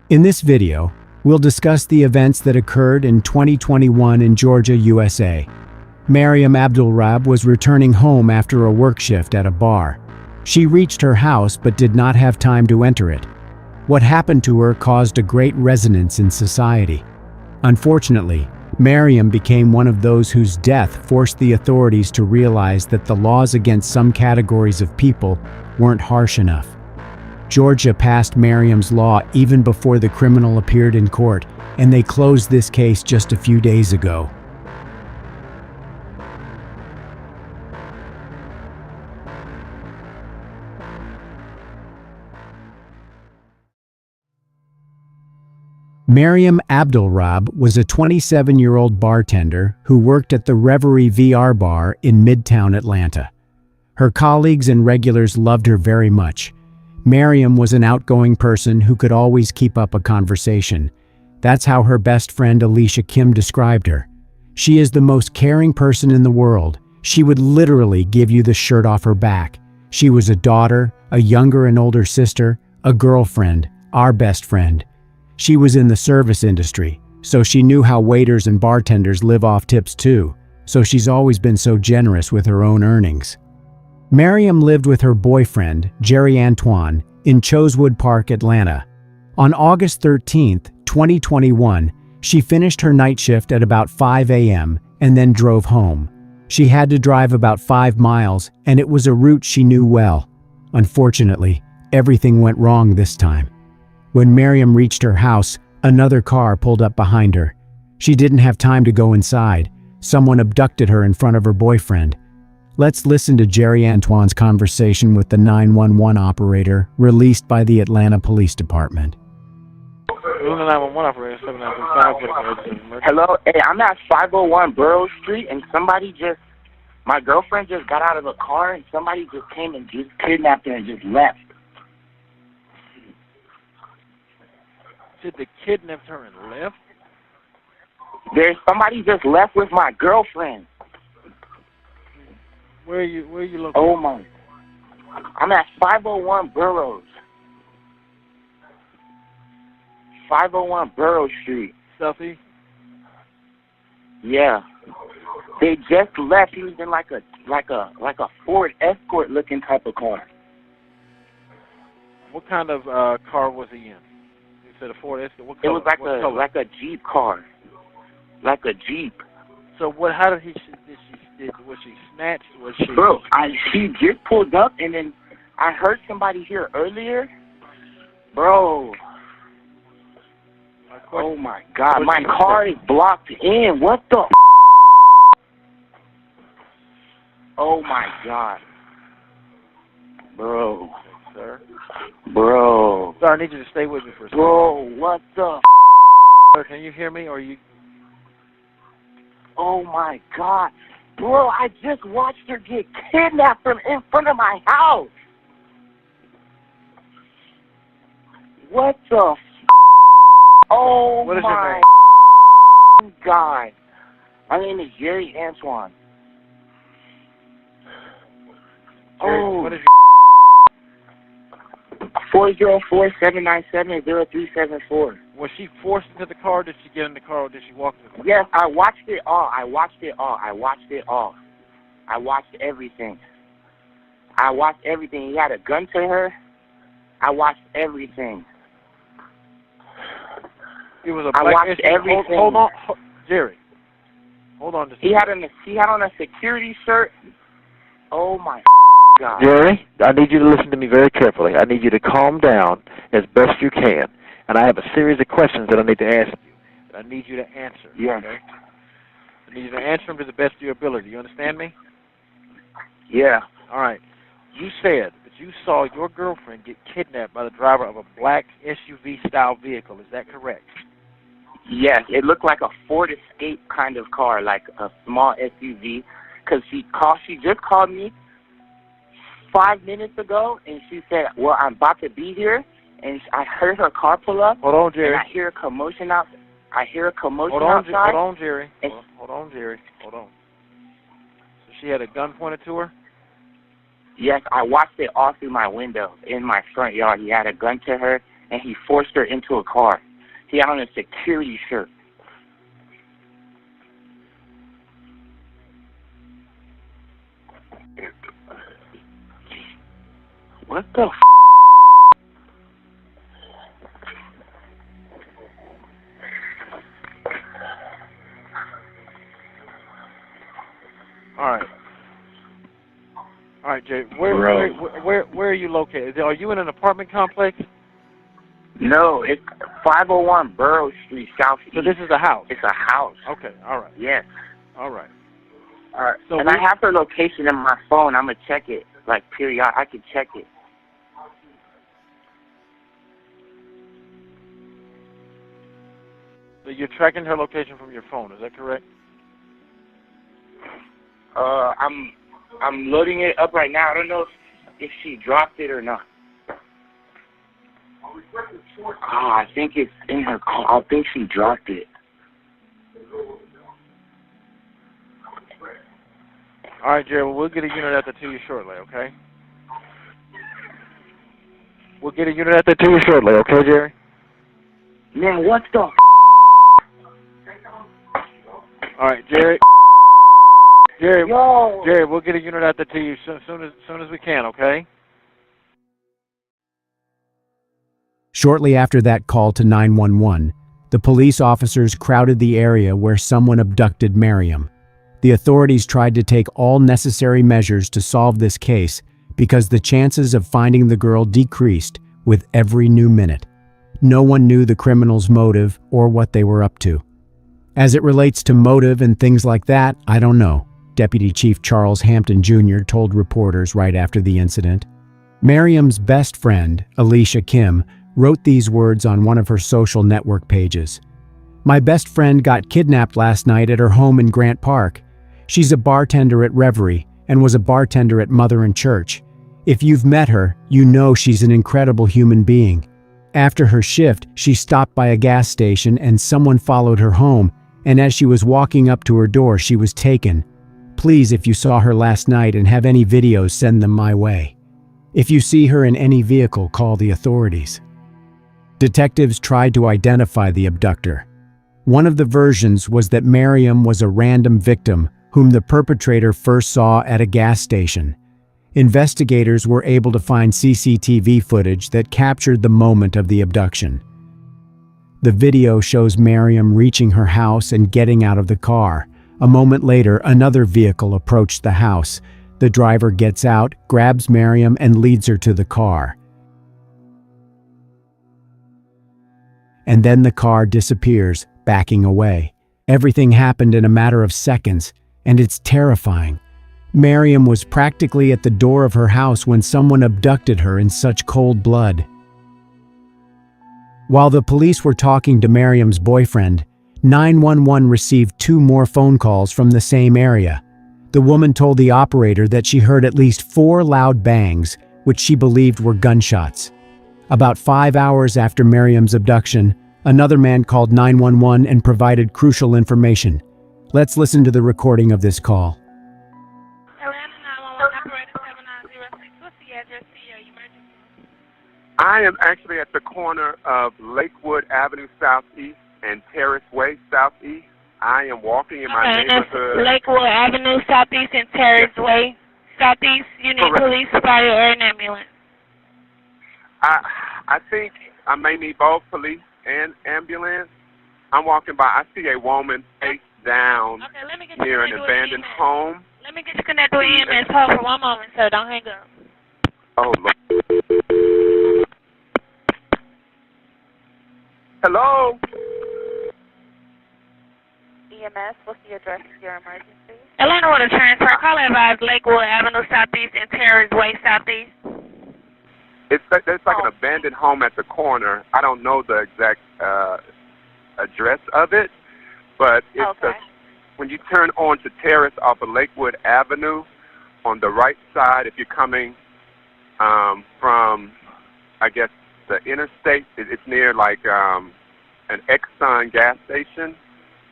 In this video, we'll discuss the events that occurred in 2021 in Georgia, USA. Mariam Abdulrab was returning home after a work shift at a bar. She reached her house but did not have time to enter it. What happened to her caused a great resonance in society. Unfortunately, Mariam became one of those whose death forced the authorities to realize that the laws against some categories of people weren't harsh enough. Georgia passed Mariam's law even before the criminal appeared in court, and they closed this case just a few days ago. Mariam Abdulrab was a 27-year-old bartender who worked at the Reverie VR bar in Midtown Atlanta. Her colleagues and regulars loved her very much. Mariam was an outgoing person who could always keep up a conversation. That's how her best friend Alicia Kim described her. She is the most caring person in the world. She would literally give you the shirt off her back. She was a daughter, a younger and older sister, a girlfriend, our best friend. She was in the service industry, so she knew how waiters and bartenders live off tips too, so she's always been so generous with her own earnings. Mariam lived with her boyfriend, Jerry Antoine, in Chosewood Park, Atlanta. On August 13, 2021, she finished her night shift at about 5 a.m. and then drove home. She had to drive about 5 miles, and it was a route she knew well. Unfortunately, everything went wrong this time. When Mariam reached her house, another car pulled up behind her. She didn't have time to go inside. Someone abducted her in front of her boyfriend. Let's listen to Jerry Antoine's conversation with the 911 operator released by the Atlanta Police Department. Hello, hey, I'm at 501 Burroughs Street, and my girlfriend just got out of the car, and somebody just came and just kidnapped her and just left. Did they kidnap her and left? Somebody just left with my girlfriend. Where are you located? Oh my! I'm at 501 Burroughs. 501 Burroughs Street. Stuffy? Yeah. They just left. He was in like a Ford Escort looking type of car. What kind of car was he in? You said a Ford Escort. What color? It was like a Jeep car. Like a Jeep. So what? How did was she snatched? Was she? Bro, she just pulled up, and then I heard somebody here earlier. Bro. Oh my God, my car is blocked in. What the? Oh my God. Bro. Okay, sir. Bro. Sir, I need you to stay with me for a second. Bro, what the? Sir, can you hear me? Or you? Oh my God. Bro, I just watched her get kidnapped from in front of my house. What the? Oh what is my your name? God. My name is Jerry Antoine. Jerry, what is your 404-797-0374. Was she forced into the car? Did she get in the car, or did she walk into the car? Yes, I watched it all. I watched everything. He had a gun to her. I watched everything. It was a I black watched everything. Hold on, Jerry. Hold on. He had on a security shirt. Oh my God. Jerry, I need you to listen to me very carefully. I need you to calm down as best you can. And I have a series of questions that I need to ask you. I need you to answer. Yeah. Okay? I need you to answer them to the best of your ability. You understand me? Yeah. All right. You said that you saw your girlfriend get kidnapped by the driver of a black SUV-style vehicle. Is that correct? Yes. It looked like a Ford Escape kind of car, like a small SUV. Because she just called me 5 minutes ago, and she said, well, I'm about to be here. And I heard her car pull up. Hold on, Jerry. And I hear a commotion outside. Hold on, Jerry. Hold on, Jerry. Hold on. So she had a gun pointed to her? Yes, I watched it all through my window in my front yard. He had a gun to her, and he forced her into a car. He had on a security shirt. What the f***? All right, Jay. Where are you located? Are you in an apartment complex? No, it's 501 Burrow Street, Southeast. So this is a house? It's a house. Okay, all right. Yes. All right. All right. So and I have her location in my phone. I'm going to check it, like, period. I can check it. So you're tracking her location from your phone, is that correct? I'm loading it up right now. I don't know if she dropped it or not. I think it's in her car. I think she dropped it. All right, Jerry. Well, we'll get a unit out there to you shortly, okay? We'll get a unit out there to you shortly, okay, Jerry? Man, what the f***? All right, Jerry. Jerry, Yo. Jerry, we'll get a unit out there to you soon as we can, okay? Shortly after that call to 911, the police officers crowded the area where someone abducted Mariam. The authorities tried to take all necessary measures to solve this case because the chances of finding the girl decreased with every new minute. No one knew the criminal's motive or what they were up to. As it relates to motive and things like that, I don't know, Deputy Chief Charles Hampton Jr. told reporters right after the incident. Mariam's best friend, Alicia Kim, wrote these words on one of her social network pages. "My best friend got kidnapped last night at her home in Grant Park. She's a bartender at Reverie and was a bartender at Mother and Church. If you've met her, you know she's an incredible human being. After her shift, she stopped by a gas station and someone followed her home, and as she was walking up to her door, she was taken. Please, if you saw her last night and have any videos, send them my way. If you see her in any vehicle, call the authorities." Detectives tried to identify the abductor. One of the versions was that Mariam was a random victim whom the perpetrator first saw at a gas station. Investigators were able to find CCTV footage that captured the moment of the abduction. The video shows Mariam reaching her house and getting out of the car. A moment later, another vehicle approached the house. The driver gets out, grabs Mariam, and leads her to the car. And then the car disappears, backing away. Everything happened in a matter of seconds, and it's terrifying. Mariam was practically at the door of her house when someone abducted her in such cold blood. While the police were talking to Mariam's boyfriend, 911 received 2 more phone calls from the same area. The woman told the operator that she heard at least 4 loud bangs, which she believed were gunshots. About 5 hours after Mariam's abduction, another man called 911 and provided crucial information. Let's listen to the recording of this call. Atlanta 911, operator 7906. What's the address to your emergency? I am actually at the corner of Lakewood Avenue Southeast and Terrace Way Southeast. I am walking in my neighborhood. Lakewood Avenue Southeast and Terrace Way Southeast. You need Correct. police, fire, or an ambulance. I think I may need both police and ambulance. I'm walking by. I see a woman face down near an abandoned home. Let me get you connected with EMS. Hold for one moment, sir. Don't hang up. Oh, Lord. Hello? EMS, what's the address of your emergency? Atlanta Water Transfer. Call advised Lakewood Avenue Southeast and Terrace Way Southeast. There's like an abandoned home at the corner. I don't know the exact address of it, but it's when you turn onto Terrace off of Lakewood Avenue, on the right side, if you're coming from, I guess, the interstate, it's near like an Exxon gas station,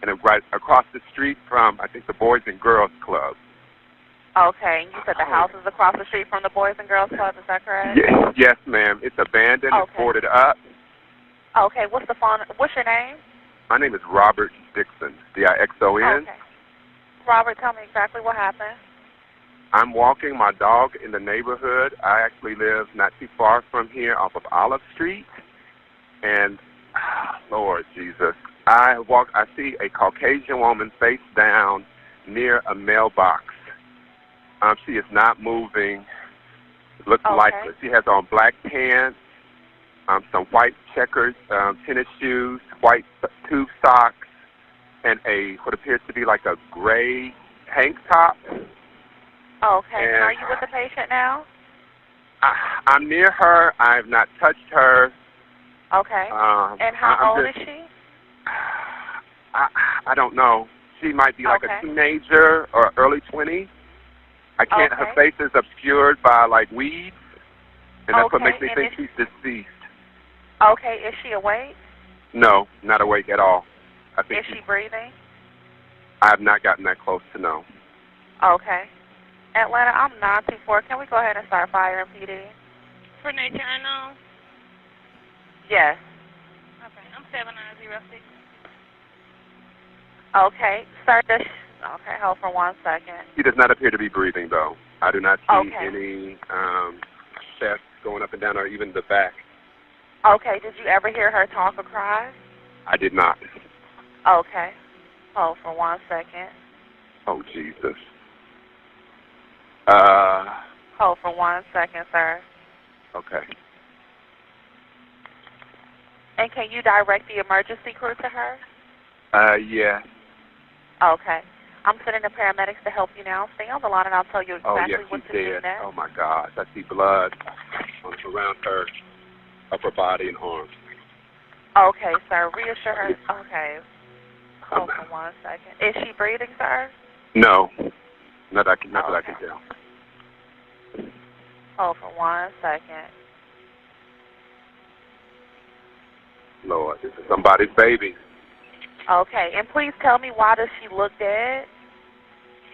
and right across the street from, I think, the Boys and Girls Club. Okay, and you said the house is across the street from the Boys and Girls Club, is that correct? Yes, ma'am. It's abandoned, it's boarded up, Okay, what's the phone? What's your name? My name is Robert Dixon, Dixon. Okay. Robert, tell me exactly what happened. I'm walking my dog in the neighborhood. I actually live not too far from here off of Olive Street. And, Lord Jesus, I see a Caucasian woman face down near a mailbox. She is not moving. Looks like she has on black pants, some white checkers, tennis shoes, white tube socks, and what appears to be like a gray tank top. Okay. And are you with the patient now? I'm near her. I have not touched her. Okay. And how old is she? I don't know. She might be like a teenager or early 20s. I can't. Her face is obscured by like weeds, and that's what makes me think she's deceased. Okay. Is she awake? No, not awake at all. Is she breathing? I have not gotten that close to know. Okay. Atlanta, I'm 924. Can we go ahead and start fire and PD? For nature unknown? Yes. Okay, I'm 7906. Okay, sir. Okay, hold for 1 second. She does not appear to be breathing, though. I do not see any chest going up and down, or even the back. Okay, did you ever hear her talk or cry? I did not. Okay, hold for 1 second. Oh, Jesus. Hold for 1 second, sir. Okay. And can you direct the emergency crew to her? Yeah. Okay. I'm sending the paramedics to help you now. Stay on the line and I'll tell you exactly what to do next. Oh, my gosh. I see blood around her upper body and arms. Okay, sir. Reassure her. Okay. Hold for 1 second. Is she breathing, sir? No. Not that I can tell. Hold for 1 second. Lord, this is somebody's baby. Okay, and please tell me, why does she look dead?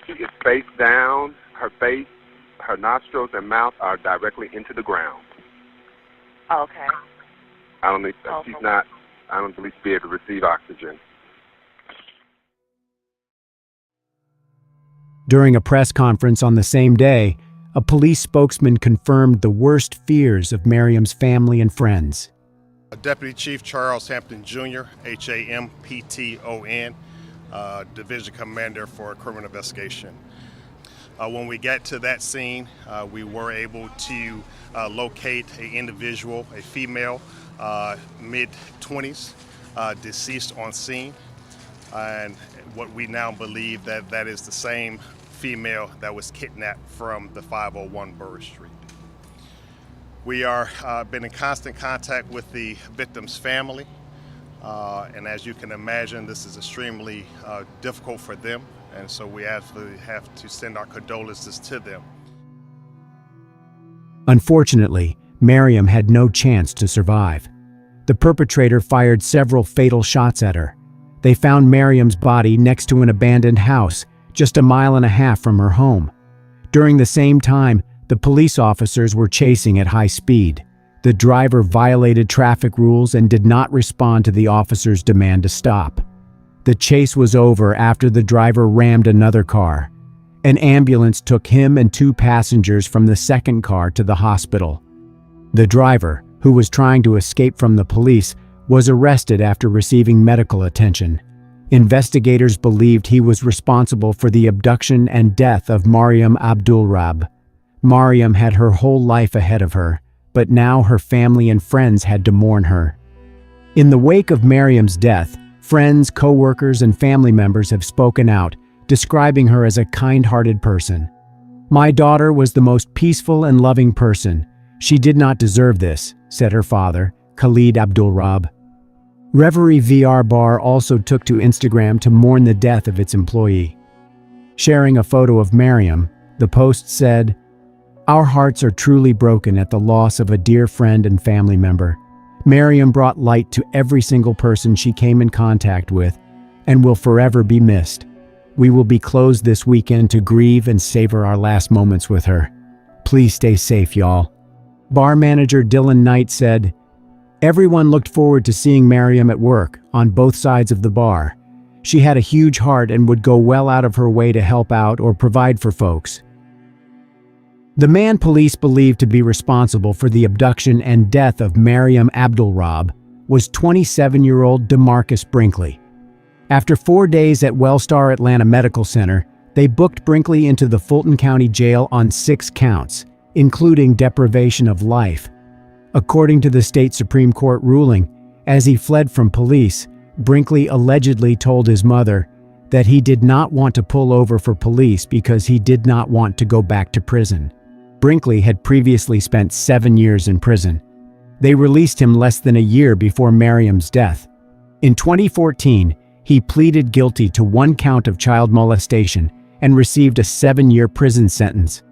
She is face down. Her face, her nostrils and mouth are directly into the ground. Okay. I don't believe she'll be able to receive oxygen. During a press conference on the same day, a police spokesman confirmed the worst fears of Mariam's family and friends. Deputy Chief Charles Hampton Jr., Hampton, Division Commander for Criminal Investigation. When we got to that scene, we were able to locate an individual, a female, mid-20s, deceased on scene. And what we now believe that is the same female that was kidnapped from the 501 Burr Street. We are been in constant contact with the victim's family, and as you can imagine, this is extremely difficult for them, and so we absolutely have to send our condolences to them. Unfortunately, Mariam had no chance to survive. The perpetrator fired several fatal shots at her. They found Mariam's body next to an abandoned house, just a mile and a half from her home. During the same time, the police officers were chasing at high speed. The driver violated traffic rules and did not respond to the officers' demand to stop. The chase was over after the driver rammed another car. An ambulance took him and 2 passengers from the second car to the hospital. The driver, who was trying to escape from the police, was arrested after receiving medical attention. Investigators believed he was responsible for the abduction and death of Mariam Abdulrab. Mariam had her whole life ahead of her, but now her family and friends had to mourn her. In the wake of Mariam's death, friends, co-workers, and family members have spoken out, describing her as a kind-hearted person. "My daughter was the most peaceful and loving person. She did not deserve this," said her father, Khalid Abdulrab. Reverie VR Bar also took to Instagram to mourn the death of its employee. Sharing a photo of Mariam, the post said, "Our hearts are truly broken at the loss of a dear friend and family member. Mariam brought light to every single person she came in contact with and will forever be missed. We will be closed this weekend to grieve and savor our last moments with her. Please stay safe, y'all." Bar manager Dylan Knight said, Everyone looked forward to seeing Mariam at work, on both sides of the bar. She had a huge heart and would go well out of her way to help out or provide for folks. The man police believed to be responsible for the abduction and death of Mariam Abdulrab was 27-year-old DeMarcus Brinkley. After 4 days at Wellstar Atlanta Medical Center, they booked Brinkley into the Fulton County Jail on 6 counts, including deprivation of life. According to the state Supreme Court ruling, as he fled from police, Brinkley allegedly told his mother that he did not want to pull over for police because he did not want to go back to prison. Brinkley had previously spent 7 years in prison. They released him less than a year before Mariam's death. In 2014, he pleaded guilty to 1 count of child molestation and received a 7-year prison sentence.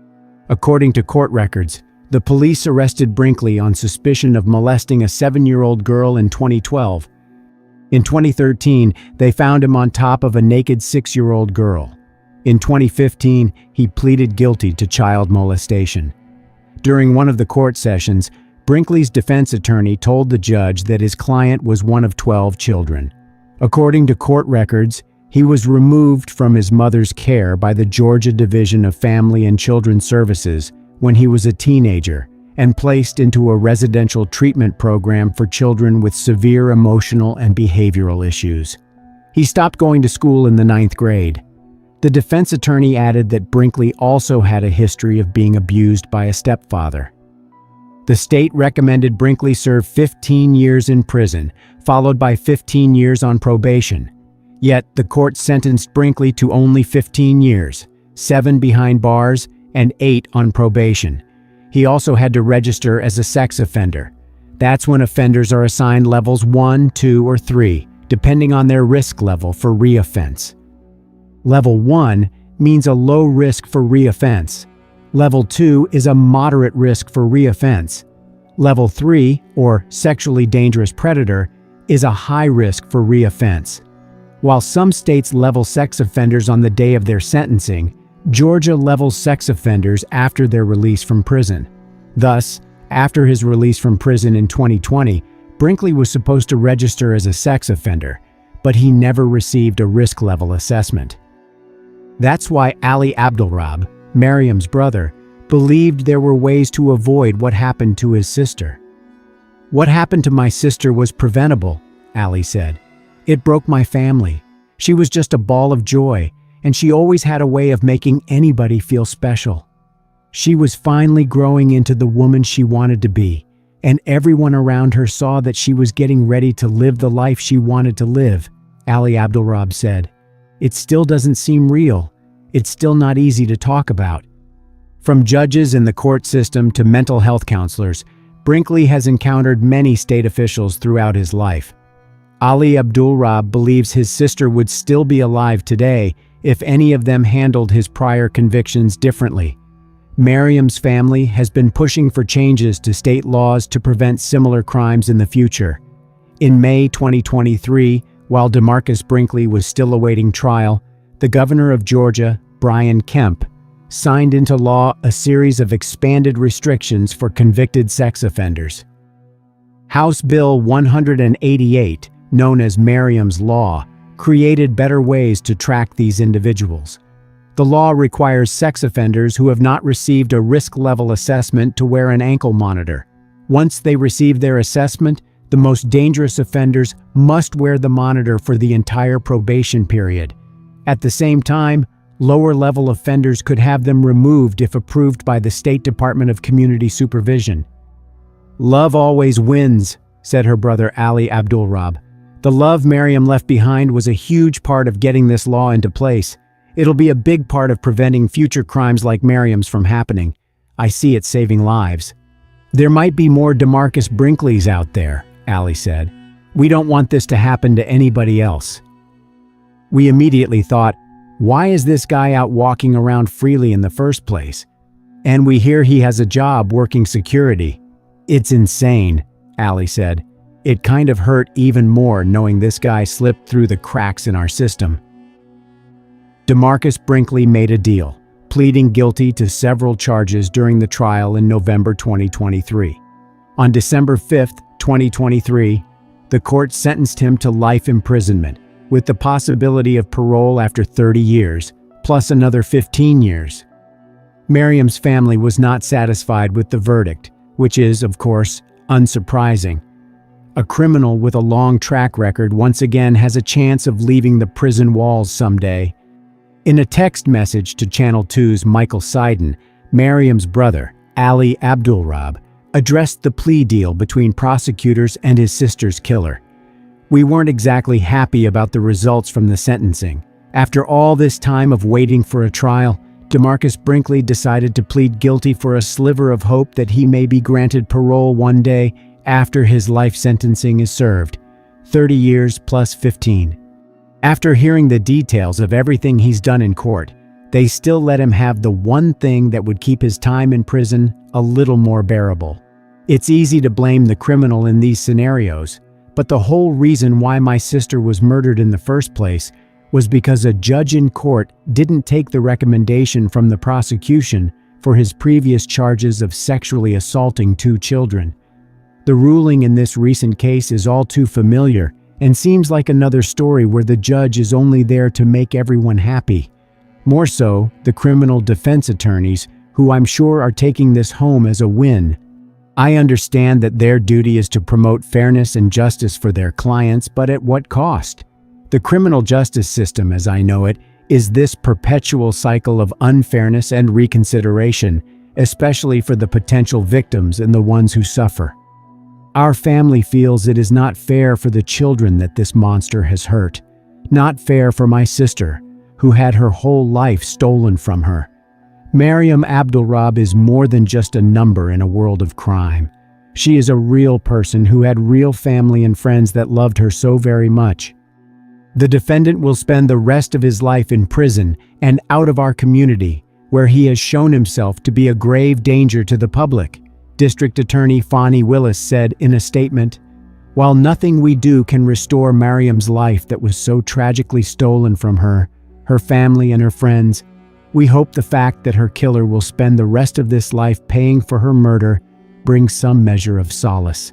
According to court records, the police arrested Brinkley on suspicion of molesting a 7-year-old girl in 2012. In 2013, they found him on top of a naked 6-year-old girl. In 2015, he pleaded guilty to child molestation. During one of the court sessions, Brinkley's defense attorney told the judge that his client was one of 12 children. According to court records, he was removed from his mother's care by the Georgia Division of Family and Children's Services when he was a teenager and placed into a residential treatment program for children with severe emotional and behavioral issues. He stopped going to school in the 9th grade. The defense attorney added that Brinkley also had a history of being abused by a stepfather. The state recommended Brinkley serve 15 years in prison, followed by 15 years on probation. Yet, the court sentenced Brinkley to only 15 years, 7 behind bars and 8 on probation. He also had to register as a sex offender. That's when offenders are assigned levels 1, 2, or 3, depending on their risk level for reoffense. Level 1 means a low risk for reoffense. Level 2 is a moderate risk for reoffense. Level 3, or sexually dangerous predator, is a high risk for reoffense. While some states level sex offenders on the day of their sentencing, Georgia levels sex offenders after their release from prison. Thus, after his release from prison in 2020, Brinkley was supposed to register as a sex offender, but he never received a risk level assessment. That's why Ali Abdulrab, Mariam's brother, believed there were ways to avoid what happened to his sister. "What happened to my sister was preventable," Ali said. "It broke my family. She was just a ball of joy, and she always had a way of making anybody feel special. She was finally growing into the woman she wanted to be, and everyone around her saw that she was getting ready to live the life she wanted to live," Ali Abdulrab said. "It still doesn't seem real. It's still not easy to talk about." From judges in the court system to mental health counselors, Brinkley has encountered many state officials throughout his life. Ali Abdulrab believes his sister would still be alive today if any of them handled his prior convictions differently. Mariam's family has been pushing for changes to state laws to prevent similar crimes in the future. In May 2023, while DeMarcus Brinkley was still awaiting trial, the governor of Georgia, Brian Kemp, signed into law a series of expanded restrictions for convicted sex offenders. House Bill 188, known as Mariam's Law, created better ways to track these individuals. The law requires sex offenders who have not received a risk level assessment to wear an ankle monitor. Once they receive their assessment, the most dangerous offenders must wear the monitor for the entire probation period. At the same time, lower-level offenders could have them removed if approved by the State Department of Community Supervision. "Love always wins," said her brother Ali Abdulrab. "The love Mariam left behind was a huge part of getting this law into place. It'll be a big part of preventing future crimes like Mariam's from happening. I see it saving lives." "There might be more DeMarcus Brinkleys out there," Ali said. "We don't want this to happen to anybody else." We immediately thought, why is this guy out walking around freely in the first place? And we hear he has a job working security. It's insane, Ali said. It kind of hurt even more knowing this guy slipped through the cracks in our system. DeMarcus Brinkley made a deal, pleading guilty to several charges during the trial in November 2023. On December 5, 2023, the court sentenced him to life imprisonment, with the possibility of parole after 30 years, plus another 15 years. Mariam's family was not satisfied with the verdict, which is, of course, unsurprising. A criminal with a long track record once again has a chance of leaving the prison walls someday. In a text message to Channel 2's Michael Seiden, Mariam's brother, Ali Abdulrab, addressed the plea deal between prosecutors and his sister's killer. "We weren't exactly happy about the results from the sentencing. After all this time of waiting for a trial, DeMarcus Brinkley decided to plead guilty for a sliver of hope that he may be granted parole one day after his life sentencing is served, 30 years plus 15. After hearing the details of everything he's done in court, they still let him have the one thing that would keep his time in prison a little more bearable. It's easy to blame the criminal in these scenarios, but the whole reason why my sister was murdered in the first place was because a judge in court didn't take the recommendation from the prosecution for his previous charges of sexually assaulting 2 children. The ruling in this recent case is all too familiar and seems like another story where the judge is only there to make everyone happy. More so, the criminal defense attorneys, who I'm sure are taking this home as a win. I understand that their duty is to promote fairness and justice for their clients, but at what cost? The criminal justice system, as I know it, is this perpetual cycle of unfairness and reconsideration, especially for the potential victims and the ones who suffer. Our family feels it is not fair for the children that this monster has hurt. Not fair for my sister, who had her whole life stolen from her. Mariam Abdulrab is more than just a number in a world of crime. She is a real person who had real family and friends that loved her so very much. The defendant will spend the rest of his life in prison and out of our community, where he has shown himself to be a grave danger to the public, District Attorney Fani Willis said in a statement. While nothing we do can restore Mariam's life that was so tragically stolen from her, her family and her friends, we hope the fact that her killer will spend the rest of this life paying for her murder brings some measure of solace.